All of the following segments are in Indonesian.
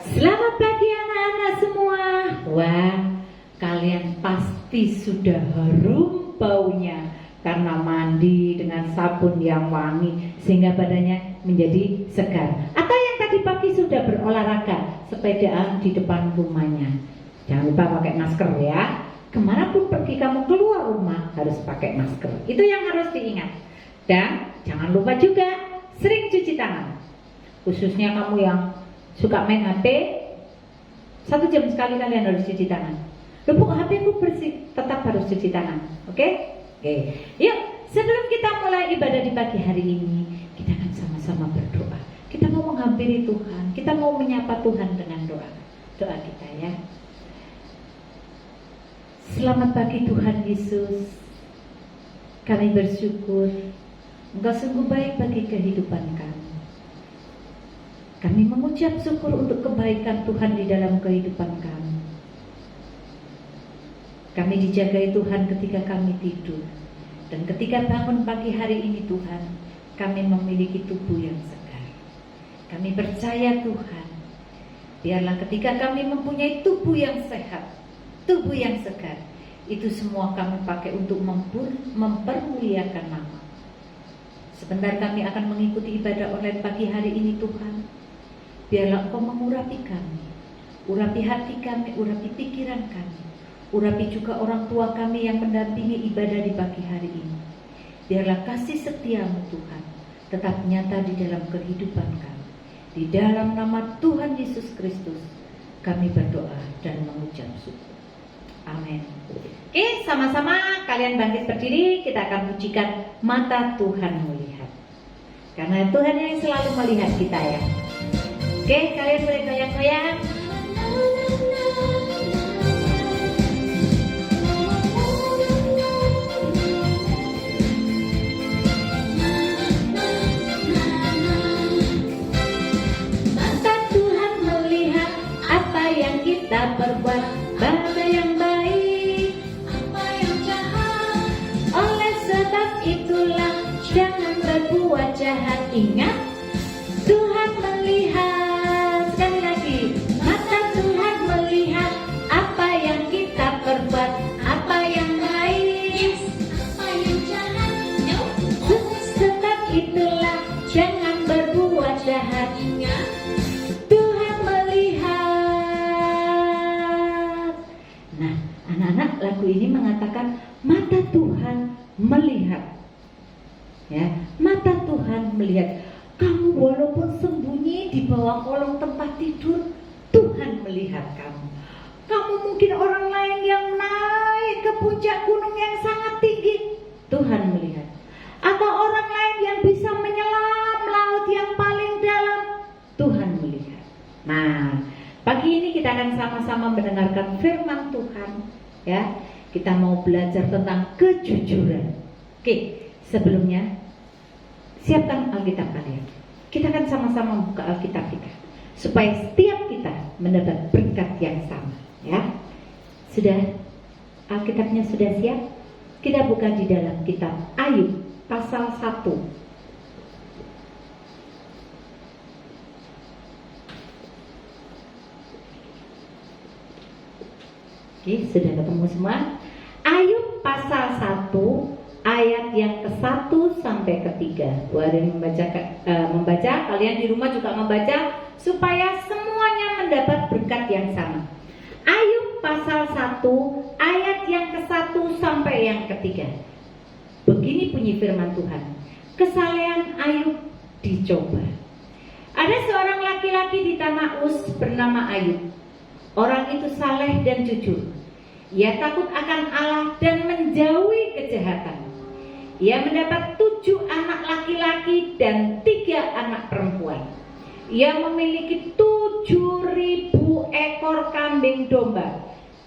Selamat pagi anak-anak semua. Wah, kalian pasti sudah harum baunya karena mandi dengan sabun yang wangi sehingga badannya menjadi segar. Atau yang tadi pagi sudah berolahraga, sepedaan di depan rumahnya. Jangan lupa pakai masker ya. Kemanapun pergi kamu keluar rumah harus pakai masker. Itu yang harus diingat. Dan jangan lupa juga sering cuci tangan. Khususnya kamu yang suka main HP, 1 jam sekali kalian harus cuci tangan. Loh, HP ku bersih, tetap harus cuci tangan. Oke? Oke. Yuk, sebelum kita mulai ibadah di pagi hari ini, kita akan sama-sama berdoa. Kita mau menghampiri Tuhan, kita mau menyapa Tuhan dengan doa. Doa kita ya. Selamat pagi Tuhan Yesus. Kami bersyukur Engkau sungguh baik bagi kehidupan kami. Kami mengucap syukur untuk kebaikan Tuhan di dalam kehidupan kami. Kami dijagai Tuhan ketika kami tidur. Dan ketika bangun pagi hari ini Tuhan, kami memiliki tubuh yang segar. Kami percaya Tuhan, biarlah ketika kami mempunyai tubuh yang sehat, tubuh yang segar, itu semua kami pakai untuk mempermuliakan nama. Sebentar kami akan mengikuti ibadah online pagi hari ini Tuhan. Biarlah Engkau mengurapi kami, urapi hati kami, urapi pikiran kami, urapi juga orang tua kami yang mendampingi ibadah di pagi hari ini. Biarlah kasih setiamu Tuhan tetap nyata di dalam kehidupan kami. Di dalam nama Tuhan Yesus Kristus kami berdoa dan mengucap syukur. Amin. Oke, sama-sama kalian bangkit berdiri, kita akan pujikan mata Tuhan melihat. Karena Tuhan yang selalu melihat kita ya. Oke, kalian boleh goyang-goyang. Mata Tuhan melihat apa yang kita perbuat, mana yang baik, apa yang jahat. Oleh sebab itulah jangan berbuat jahat. Ingat, Tuhan melihat. Sekali lagi, mata Tuhan melihat apa yang kita perbuat, apa yang baik, apa yang jahat. Sebab itulah jangan berbuat jahat. Ingat, Tuhan melihat. Nah, anak-anak, lagu ini mengatakan mata Tuhan melihat. Ya, mata Tuhan melihat. Kamu walaupun sembunyi di bawah kolong tempat tidur, Tuhan melihat kamu. Kamu mungkin orang lain yang naik ke puncak gunung yang sangat tinggi, Tuhan melihat. Atau orang lain yang bisa menyelam laut yang paling dalam, Tuhan melihat. Nah, pagi ini kita akan sama-sama mendengarkan firman Tuhan. Ya, kita mau belajar tentang kejujuran. Oke, sebelumnya siapkan Alkitab kalian. Kita akan sama-sama membuka Alkitab kita supaya setiap kita mendapat berkat yang sama, ya. Sudah Alkitabnya sudah siap? Kita buka di dalam kitab Ayub pasal 1. Oke, sudah ketemu semua? Ayub pasal 1 ayat yang ke-1 sampai ke-3. Ada yang membaca, kalian di rumah juga membaca supaya semuanya mendapat berkat yang sama. Ayub pasal 1 ayat yang ke-1 sampai yang ke-3. Begini bunyi firman Tuhan. Kesalehan Ayub dicoba. Ada seorang laki-laki di tanah Uz bernama Ayub. Orang itu saleh dan jujur. Ia takut akan Allah dan menjauhi kejahatan. Ia mendapat 7 anak laki-laki dan 3 anak perempuan. Ia memiliki 7.000 ekor kambing domba,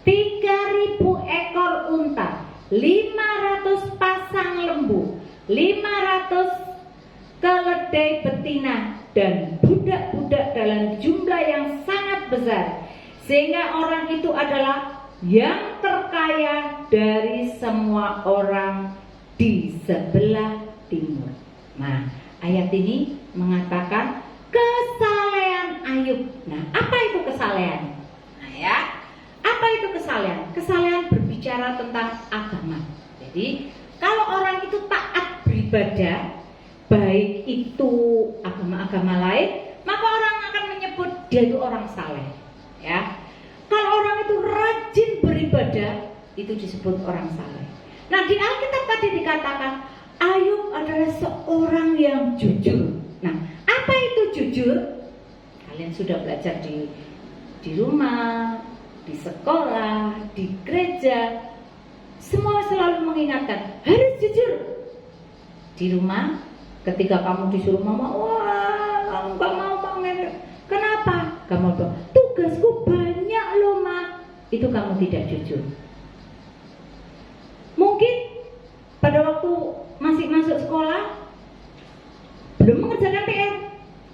3.000 ekor unta, 500 pasang lembu, 500 keledai betina, dan budak-budak dalam jumlah yang sangat besar. Sehingga orang itu adalah yang terkaya dari semua orang di sebelah timur. Nah, ayat ini mengatakan kesalehan Ayub. Nah, apa itu agama-agama lain, maka orang akan menyebut dia itu orang saleh. Ya, kalau orang itu rajin beribadah, itu disebut orang saleh. Nah, di Alkitab tadi dikatakan Ayub adalah seorang yang jujur. Nah, apa itu jujur? Kalian sudah belajar di rumah, di sekolah, di gereja. Semua selalu mengingatkan harus jujur. Di rumah, ketika kamu disuruh mama, wah, kamu gak mau panggil. Kenapa? Kamu bilang, tugasku banyak loh ma. Itu kamu tidak jujur. Mungkin pada waktu masih masuk sekolah belum mengerjakan PR.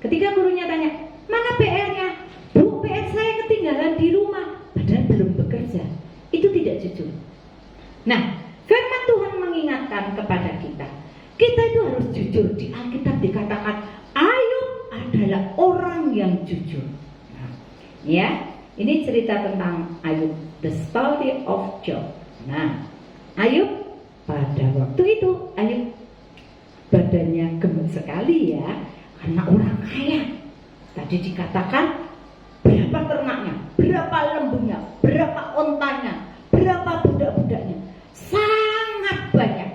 Ketika gurunya tanya, mana PR-nya? Bu, PR saya ketinggalan di rumah. Padahal belum bekerja. Itu tidak jujur. Nah, firman Tuhan mengingatkan kepada kita. Kita itu harus jujur. Di Alkitab dikatakan Ayub adalah orang yang jujur. Nah, ya, ini cerita tentang Ayub, the story of Job. Nah, Ayub pada waktu itu Ayub badannya gemuk sekali ya, karena orang kaya. Tadi dikatakan berapa ternaknya, berapa lembunya, berapa ontanya, berapa budak-budaknya, sangat banyak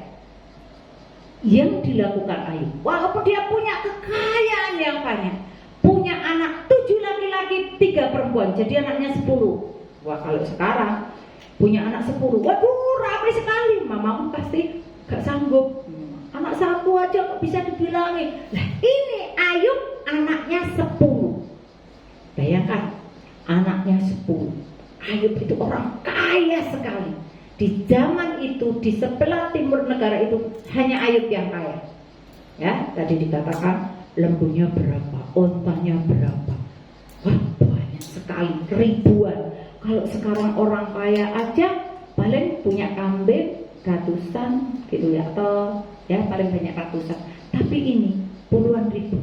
yang dilakukan Ayub. Walaupun dia punya kekayaan yang banyak, punya anak 7 laki-laki 3 perempuan, jadi anaknya 10. Wah, kalau sekarang punya anak 10, waduh ramai sekali. Mamamu pasti gak sanggup. Anak 1 aja kok bisa dibilangi. Nah, ini Ayub anaknya 10. Bayangkan, anaknya 10. Ayub itu orang kaya sekali. Di zaman itu, di sebelah timur negara itu, hanya Ayub yang kaya. Ya, tadi dikatakan lembunya berapa, ontanya berapa. Wah, banyak sekali, ribuan. Kalau sekarang orang kaya aja paling punya kambing ratusan gitu ya, atau ya paling banyak ratusan. Tapi ini puluhan ribu.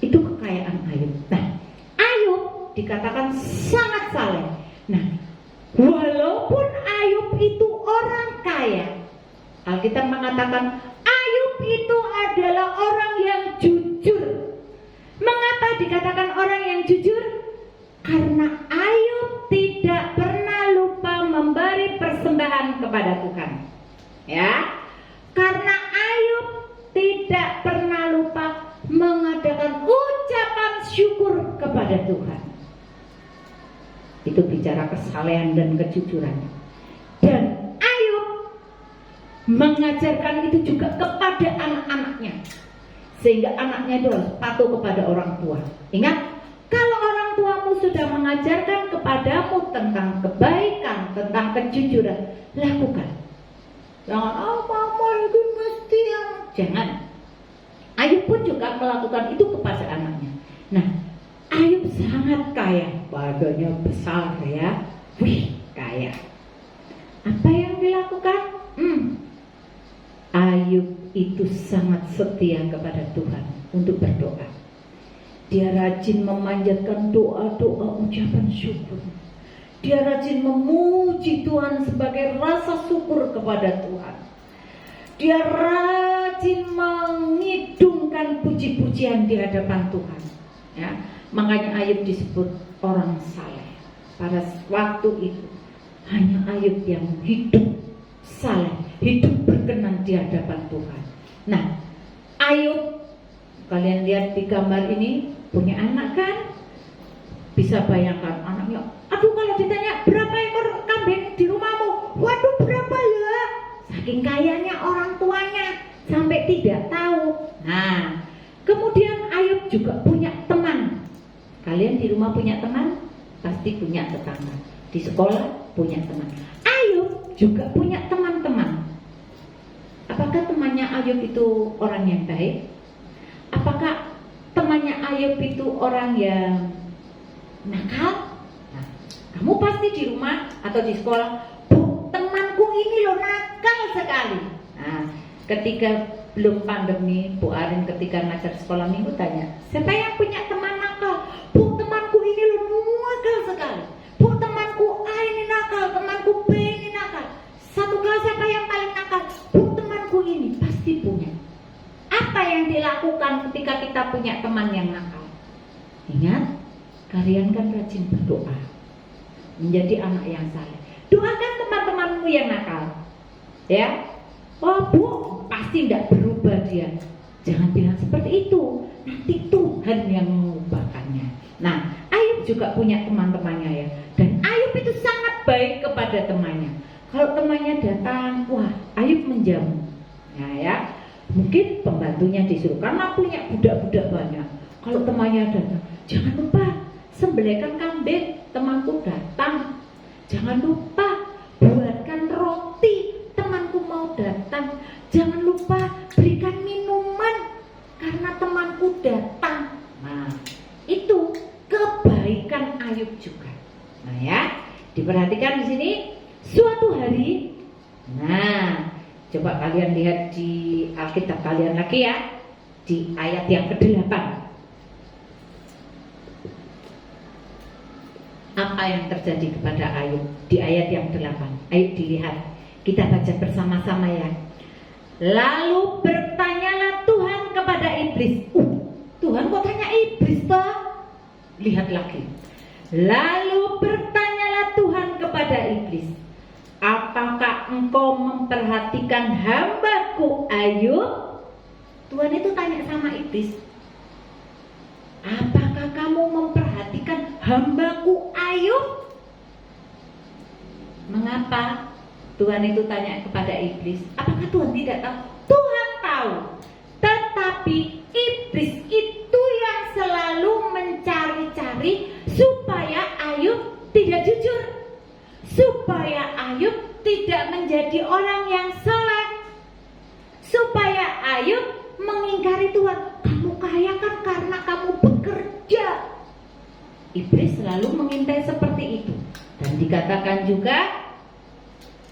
Itu kekayaan Ayub. Nah, Ayub dikatakan sangat saleh. Nah, walaupun Ayub itu orang kaya, Alkitab mengatakan Ayub itu adalah orang yang jujur. Mengapa dikatakan orang yang jujur? Karena Ayub tidak pernah lupa memberi persembahan kepada Tuhan. Ya, karena Ayub tidak pernah lupa mengadakan ucapan syukur kepada Tuhan. Itu bicara kesalehan dan kejujurannya. Dan Ayub mengajarkan itu juga kepada anak-anaknya, sehingga anaknya itu harus patuh kepada orang tua. Ingat, kalau orang tuamu sudah mengajarkan kepadamu tentang kebaikan, tentang kejujuran, lakukan. Jangan, mama itu mesti yang... Jangan. Ayub pun juga melakukan itu kepada anaknya. Nah, Ayub sangat kaya, badannya besar ya. Wih, kaya. Apa yang dilakukan? Ayub itu sangat setia kepada Tuhan untuk berdoa. Dia rajin memanjatkan doa-doa ucapan syukur. Dia rajin memuji Tuhan sebagai rasa syukur kepada Tuhan. Dia rajin mengidungkan puji-pujian di hadapan Tuhan. Ya, makanya Ayub disebut orang saleh. Pada waktu itu hanya Ayub yang hidup saleh, hidup berkenan di hadapan Tuhan. Nah, Ayub, kalian lihat di gambar ini, punya anak kan? Bisa bayangkan anaknya, aduh kalau ditanya berapa ekor kambing di rumahmu? Waduh, berapa ya? Saking kayanya orang tuanya sampai tidak tahu. Nah, kemudian Ayub juga punya teman. Kalian di rumah punya teman? Pasti punya tetangga. Di sekolah punya teman. Ayub juga punya teman-teman. Apakah temannya Ayub itu orang yang baik? Apakah temannya Ayub itu orang yang nakal? Nah, kamu pasti di rumah atau di sekolah, Bu, temanku ini loh nakal sekali. Nah, ketika belum pandemi, Bu Arin ketika ngajar sekolah minggu tanya, siapa yang punya teman nakal? Bu, temanku ini loh nakal sekali. Bu, temanku A ini nakal, temanku B ini nakal. Satu kelas siapa yang paling nakal? Bu, temanku ini pasti punya. Apa yang dilakukan ketika kita punya punya teman yang nakal. Ingat, kalian kan rajin berdoa, menjadi anak yang saleh. Doakan teman-temanmu yang nakal, ya. Oh bu, pasti tidak berubah dia. Jangan bilang seperti itu, nanti Tuhan yang mengubahkannya. Nah, Ayub juga punya teman-temannya ya, dan Ayub itu sangat baik kepada temannya. Kalau temannya datang, wah Ayub menjamu. Nah ya, mungkin pembantunya disuruh karena punya budak-budak banyak. Kalau temannya datang, jangan lupa sembelihkan kambing, temanku datang. Jangan lupa buatkan roti, temanku mau datang. Jangan lupa berikan minuman karena temanku datang. Nah, itu kebaikan Ayub juga. Nah ya, diperhatikan di sini suatu hari. Nah, coba kalian lihat di Alkitab kalian lagi ya, di ayat yang ke-8. Apa yang terjadi kepada Ayub di ayat yang 8? Ayo dilihat, kita baca bersama-sama ya. Lalu bertanyalah Tuhan kepada iblis. Tuhan kok tanya iblis toh? Lihat lagi. Lalu bertanyalah Tuhan kepada iblis, apakah engkau memperhatikan hambaku Ayub? Tuhan itu tanya sama iblis, apakah kamu memperhatikan hambaku Ayub? Mengapa Tuhan itu tanya kepada iblis? Apakah Tuhan tidak tahu? Tuhan tahu. Tetapi iblis itu yang selalu mencari-cari supaya Ayub tidak jujur, supaya Ayub tidak menjadi orang yang saleh, supaya Ayub mengingkari Tuhan. Kamu kaya kan karena kamu bekerja. Iblis selalu mengintai seperti itu. Dan dikatakan juga,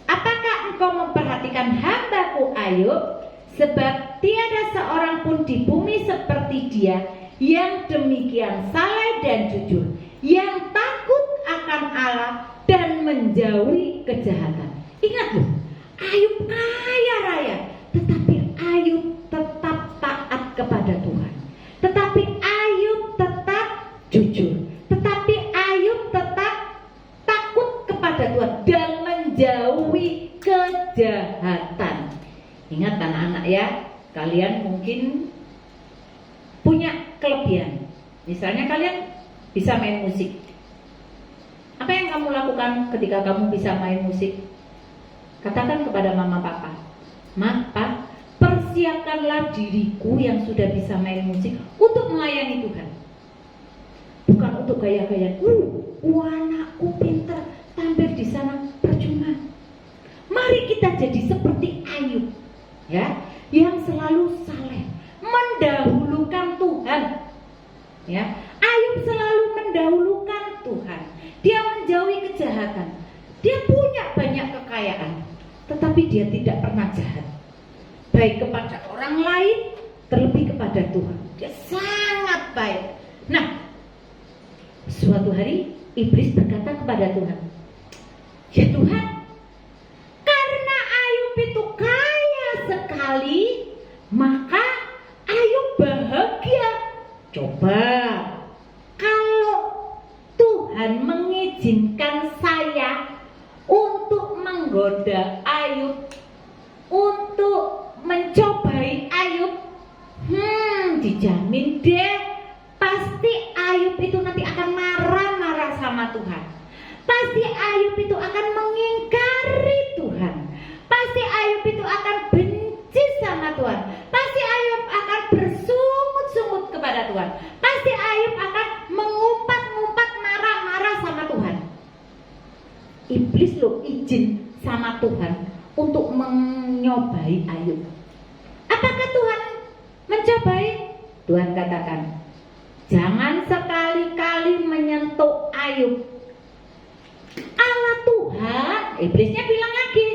apakah engkau memperhatikan hambaku Ayub? Sebab tiada seorang pun di bumi seperti dia, yang demikian saleh dan jujur, yang takut akan Allah dan menjauhi kejahatan. Ingat loh, Ayub kaya raya, tetapi Ayub tetap taat kepada Tuhan. Tetapi Ayub tetap jujur. Tetapi Ayub tetap takut kepada Tuhan dan menjauhi kejahatan. Ingat anak-anak ya, kalian mungkin punya kelebihan. Misalnya kalian bisa main musik. Apa yang kamu lakukan ketika kamu bisa main musik? Katakan kepada mama papa, Ma, Pa, persiapkanlah diriku yang sudah bisa main musik untuk melayani Tuhan. Bukan untuk gaya-gaya, anakku pintar, tampil di sana percuma. Mari kita jadi seperti Ayub, ya, yang selalu saleh, mendahulukan Tuhan. Ya, Ayub selalu mendahulukan Tuhan. Dia menjauhi kejahatan. Dia punya banyak kekayaan, tetapi dia tidak pernah jahat, baik kepada orang lain, terlebih kepada Tuhan. Dia sangat baik. Nah, suatu hari iblis berkata kepada Tuhan, ya Tuhan, karena Ayub itu kaya sekali, maka Ayub bahagia. Coba kalau Tuhan mengizinkan saya untuk menggoda Ayub, untuk mencobai Ayub, dijamin deh pasti Ayub itu nanti akan marah-marah sama Tuhan. Pasti Ayub itu akan mengingkari Tuhan. Pasti Ayub itu akan benci sama Tuhan. Pasti Ayub akan bersungut-sungut kepada Tuhan. Pasti Ayub akan mengumpat-ngumpat marah-marah sama Tuhan. Iblis loh izin sama Tuhan untuk menyobai Ayub. Apakah Tuhan mencobai? Tuhan katakan, jangan sekali-kali menyentuh Ayub. Allah Tuhan, iblisnya bilang lagi,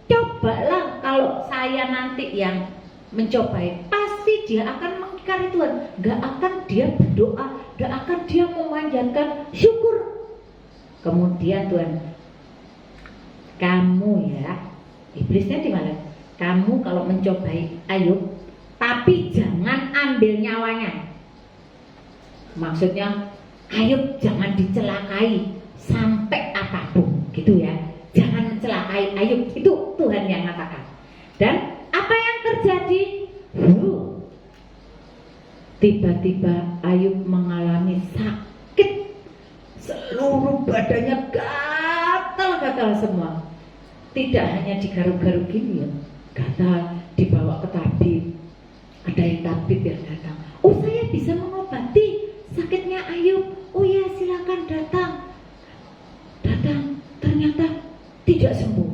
cobalah kalau saya nanti yang mencobai, pasti dia akan mengingkari Tuhan. Gak akan dia berdoa, gak akan dia memanjatkan syukur. Kemudian Tuhan, kamu ya, iblisnya di mana? Kamu kalau mencobai Ayub, tapi jangan ambil nyawanya. Maksudnya Ayub jangan dicelakai sampai apapun, gitu ya. Jangan mencelakai Ayub, itu Tuhan yang katakan. Dan apa yang terjadi? Tiba-tiba Ayub mengalami sakit, seluruh badannya gatal-gatal semua. Tidak hanya digaruk-garuk gini ya, gatal, dibawa ke tabib. Ada yang tabib yang datang. Oh, saya bisa mengobati sakitnya Ayub. Oh ya, silakan datang. Datang, ternyata tidak sembuh.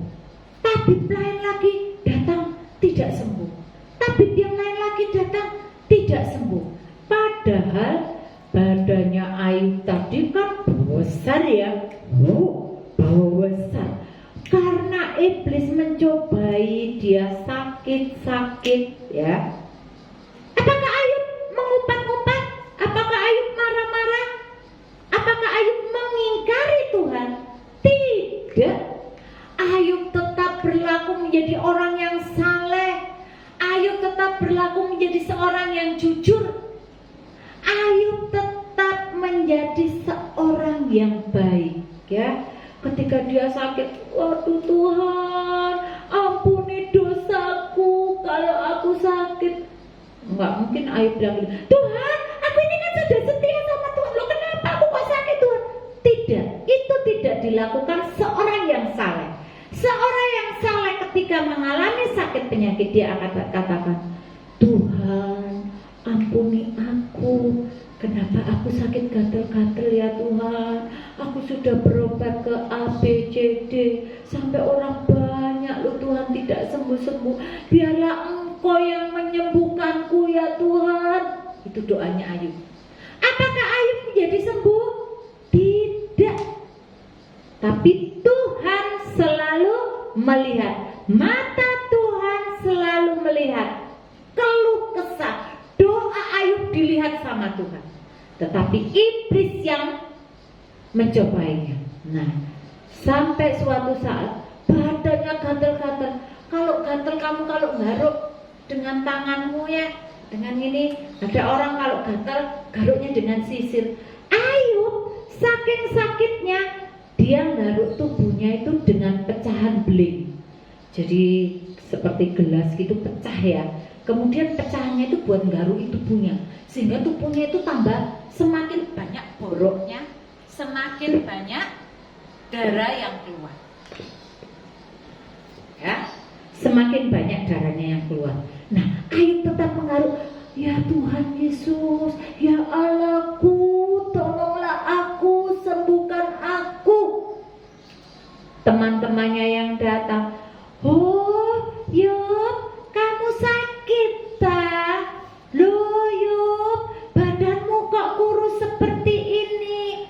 Tabib lain lagi datang, tidak sembuh. Tabib yang lain lagi datang, tidak sembuh. Padahal badannya Ayub tadi kan besar ya, besar. Karena iblis mencobai dia sakit-sakit ya. Apakah Ayub mengumpat-ngumpat? Apakah Ayub marah-marah? Apakah Ayub mengingkari Tuhan? Tidak. Ayub tetap berlaku menjadi orang yang saleh. Ayub tetap berlaku menjadi seorang yang jujur. Ayub tetap menjadi seorang yang baik ya. Ketika dia sakit, waduh Tuhan, ampuni dosaku kalau aku sakit. Enggak mungkin Ayub bilang gitu, Tuhan, aku ini kan sudah setia sama Tuhan, loh kenapa aku kok sakit Tuhan? Tidak, itu tidak dilakukan seorang yang saleh. Seorang yang saleh ketika mengalami sakit penyakit, dia akan katakan, Tuhan, ampuni aku. Kenapa aku sakit gatel-gatel ya Tuhan? Aku sudah berobat ke A, B, C, D, sampai orang banyak loh Tuhan tidak sembuh-sembuh. Biarlah Engkau yang menyembuhkanku ya Tuhan. Itu doanya Ayub. Apakah Ayub menjadi sembuh? Tidak. Tapi Tuhan selalu melihat. Mata Tuhan selalu melihat. Keluh kesah, doa Ayub dilihat sama Tuhan. Tetapi iblis yang mencobainya. Nah, sampai suatu saat badannya gatel-gatel. Kalau gatel kamu kalau garuk dengan tanganmu ya, dengan ini. Ada orang kalau gatel garuknya dengan sisir. Ayub saking sakitnya dia garuk tubuhnya itu dengan pecahan beling. Jadi seperti gelas gitu pecah ya. Kemudian pecahannya itu buat garuk tubuhnya, sehingga tubuhnya itu tambah semakin banyak boroknya, semakin banyak darah yang keluar. Ya, semakin banyak darahnya yang keluar. Nah, Ayub tetap menggaruk, ya Tuhan Yesus, ya Allahku, tolonglah aku, sembuhkan aku. Teman-temannya yang datang, oh, Yub, kamu sakit tak? Loh Yub, badanmu kok kurus seperti ini?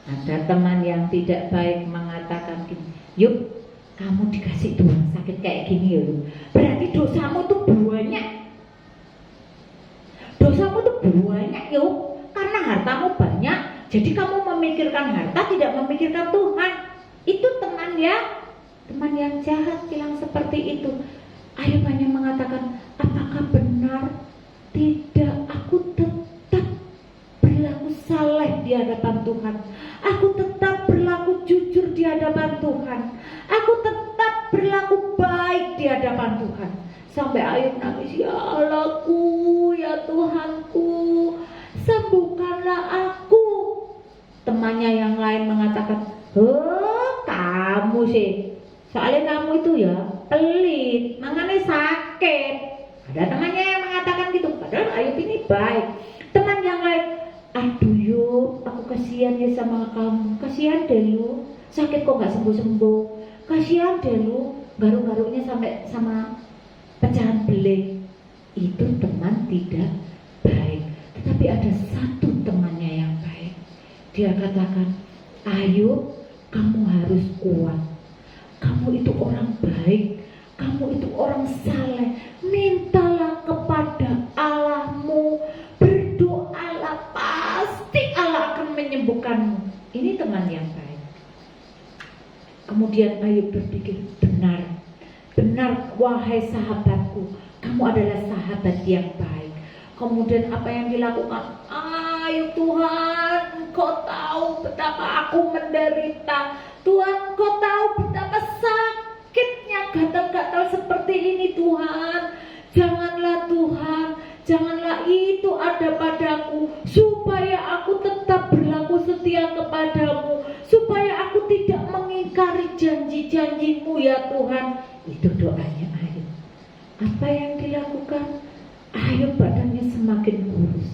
Ada teman yang tidak baik mengatakan gini, Yub, kamu dikasih Tuhan sakit kayak gini ya Yub, berarti dosamu tuh banyak. Dosamu tuh banyak Yub, karena hartamu banyak, jadi kamu memikirkan harta, tidak memikirkan Tuhan. Itu teman yang jahat bilang seperti itu. Ayub hanya mengatakan, apakah benar? Tidak, aku tetap berlaku saleh di hadapan Tuhan. Aku tetap berlaku jujur di hadapan Tuhan. Aku tetap berlaku baik di hadapan Tuhan. Sampai Ayub nangis, ya Allahku, ya Tuhanku, sembuhkanlah aku. Temannya yang lain mengatakan, oh kamu sih, soalnya kamu itu ya pelit, makanya sakit. Ada temannya yang mengatakan gitu, padahal Ayub ini baik. Teman yang lain, aduh Yub, aku kasihan ya sama kamu. Kasihan deh lu, sakit kok gak sembuh-sembuh. Kasihan deh lu, garuk-garuknya sampai sama pecahan beling. Itu teman tidak baik. Tetapi ada satu temannya yang baik. Dia katakan, Ayub, kamu harus kuat. Kamu itu orang baik, kamu itu orang saleh. Mintalah kepada Allahmu, berdoalah, pasti Allah akan menyembuhkanmu. Ini teman yang baik. Kemudian Ayub berpikir, benar wahai sahabatku, kamu adalah sahabat yang baik. kemudian apa yang dilakukan? Ayo Tuhan, Engkau tahu betapa aku menderita. Tuhan, Engkau tahu betapa sakitnya gatal-gatal seperti ini Tuhan. Janganlah Tuhan, janganlah itu ada padaku, supaya aku tetap berlaku setia kepadamu, supaya aku tidak mengingkari janji-janjimu ya Tuhan. Itu doanya Ayub. Apa yang dilakukan? Ayub badannya semakin kurus,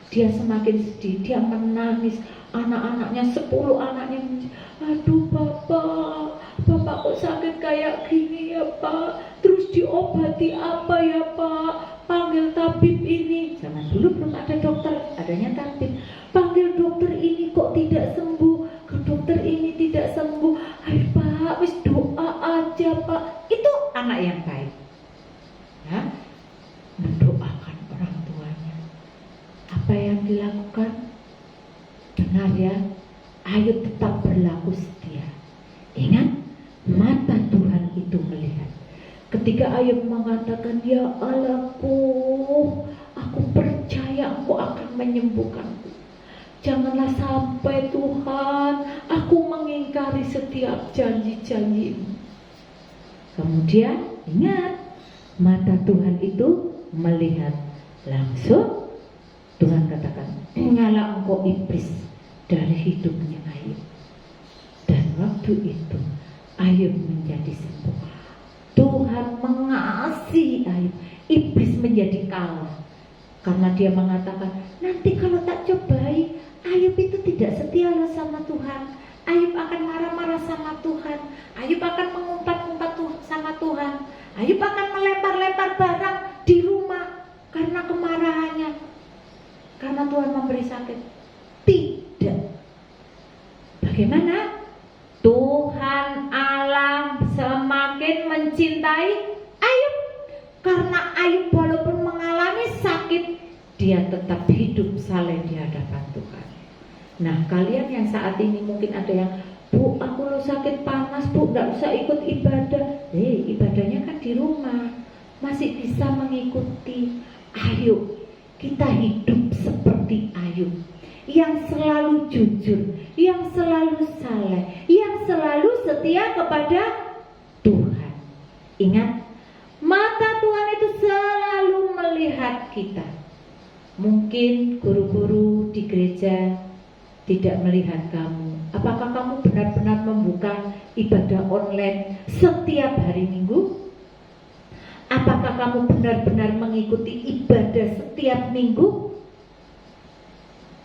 dia semakin sedih, dia menangis. Anak-anaknya 10 anaknya, aduh Bapak kok sakit kayak gini ya Pak, terus diobati apa ya Pak, panggil tabib ini. Zaman dulu belum ada dokter, adanya tabib. Panggil dokter ini kok tidak sembuh, ke dokter ini tidak sembuh. Ayo Pak, wis doa aja Pak. Itu anak yang baik ya, mendoakan orang tuanya. Apa yang dilakukan? Benar ya, Ayub tetap berlaku setia. Ingat, mata Tuhan itu melihat. Ketika Ayub mengatakan, ya Allahku, aku percaya Engkau akan menyembuhkanku. Janganlah sampai Tuhan, aku mengingkari setiap janji-janji-Mu. Kemudian ingat, mata Tuhan itu melihat. Langsung Tuhan katakan, nyala engkau iblis dari hidupnya Ayub. Dan waktu itu Ayub menjadi sembuh. Tuhan mengasihi Ayub. Iblis menjadi kalah karena dia mengatakan, nanti kalau tak cobai, Ayub itu tidak setia sama Tuhan. Ayub akan marah-marah sama Tuhan. Ayub akan mengumpat-umpat sama Tuhan. Ayub akan melempar-lempar barang di rumah karena kemarahannya, karena Tuhan memberi sakit. Tidak. Bagaimana? Tuhan Allah semakin mencintai Ayub. Karena Ayub walaupun mengalami sakit, dia tetap hidup saleh di hadapan Tuhan. Nah, kalian yang saat ini mungkin ada yang, Bu, aku lo sakit panas, Bu, gak usah ikut ibadah. Ibadahnya kan di rumah, masih bisa mengikuti. Ayo, kita hidup seperti Ayub, yang selalu jujur, yang selalu saleh, yang selalu setia kepada Tuhan. Ingat, mata Tuhan itu selalu melihat kita. Mungkin guru-guru di gereja tidak melihat kamu. Apakah kamu benar-benar membuka ibadah online setiap hari Minggu? Apakah kamu benar-benar mengikuti ibadah setiap minggu?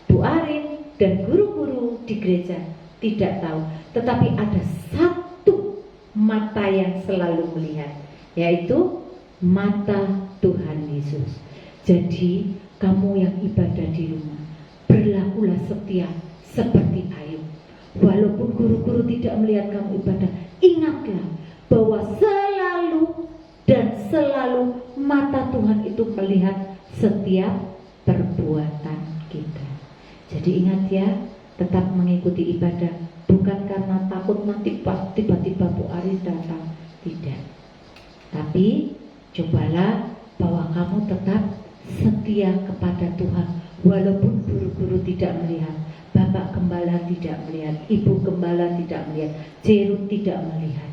Bu Arin dan guru-guru di gereja tidak tahu, tetapi ada satu mata yang selalu melihat, yaitu mata Tuhan Yesus. Jadi kamu yang ibadah di rumah, berlakulah setia seperti Ayub. Walaupun guru-guru tidak melihat kamu ibadah, ingatlah bahwa selalu dan selalu mata Tuhan itu melihat setiap perbuatan kita. Jadi ingat ya, tetap mengikuti ibadah, bukan karena takut nanti pas tiba-tiba Bu Aris datang, tidak. Tapi cobalah bahwa kamu tetap setia kepada Tuhan, walaupun guru-guru tidak melihat, Bapak Gembala tidak melihat, Ibu Gembala tidak melihat, Jerut tidak melihat.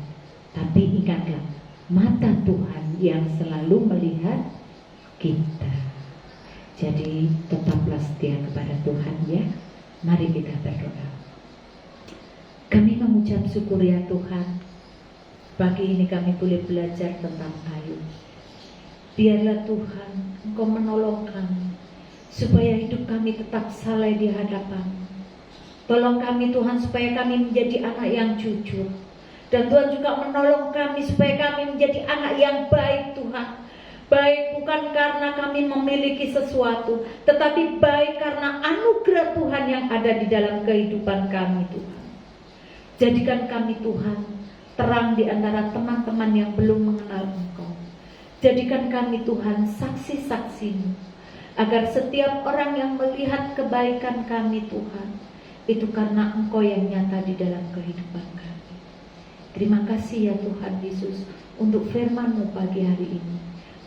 Tapi ingatlah, mata Tuhan yang selalu melihat kita. Jadi tetaplah setia kepada Tuhan ya. Mari kita berdoa. Kami mengucap syukur ya Tuhan, pagi ini kami boleh belajar tentang Ayub. Biarlah Tuhan Engkau menolong kami, supaya hidup kami tetap saleh di hadapan-Mu. Tolong kami Tuhan, supaya kami menjadi anak yang jujur. Dan Tuhan juga menolong kami supaya kami menjadi anak yang baik Tuhan. Baik bukan karena kami memiliki sesuatu, tetapi baik karena anugerah Tuhan yang ada di dalam kehidupan kami Tuhan. Jadikan kami Tuhan terang di antara teman-teman yang belum mengenal Engkau. Jadikan kami Tuhan saksi-saksi-Mu, agar setiap orang yang melihat kebaikan kami Tuhan, itu karena Engkau yang nyata di dalam kehidupan kami. Terima kasih ya Tuhan Yesus untuk firman-Mu pagi hari ini.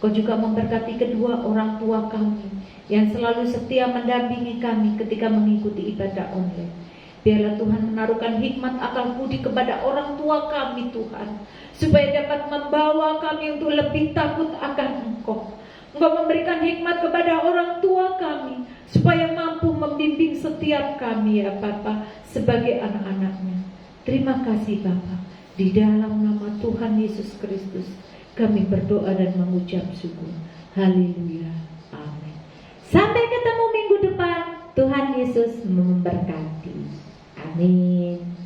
Kau juga memberkati kedua orang tua kami yang selalu setia mendampingi kami ketika mengikuti ibadah online. Biarlah Tuhan menaruhkan hikmat akal budi kepada orang tua kami Tuhan, supaya dapat membawa kami untuk lebih takut akan Engkau. Engkau memberikan hikmat kepada orang tua kami, supaya mampu membimbing setiap kami ya Bapa, sebagai anak-anaknya. Terima kasih Bapa. Di dalam nama Tuhan Yesus Kristus kami berdoa dan mengucap syukur. Haleluya. Amin. Sampai ketemu minggu depan. Tuhan Yesus memberkati. Amin.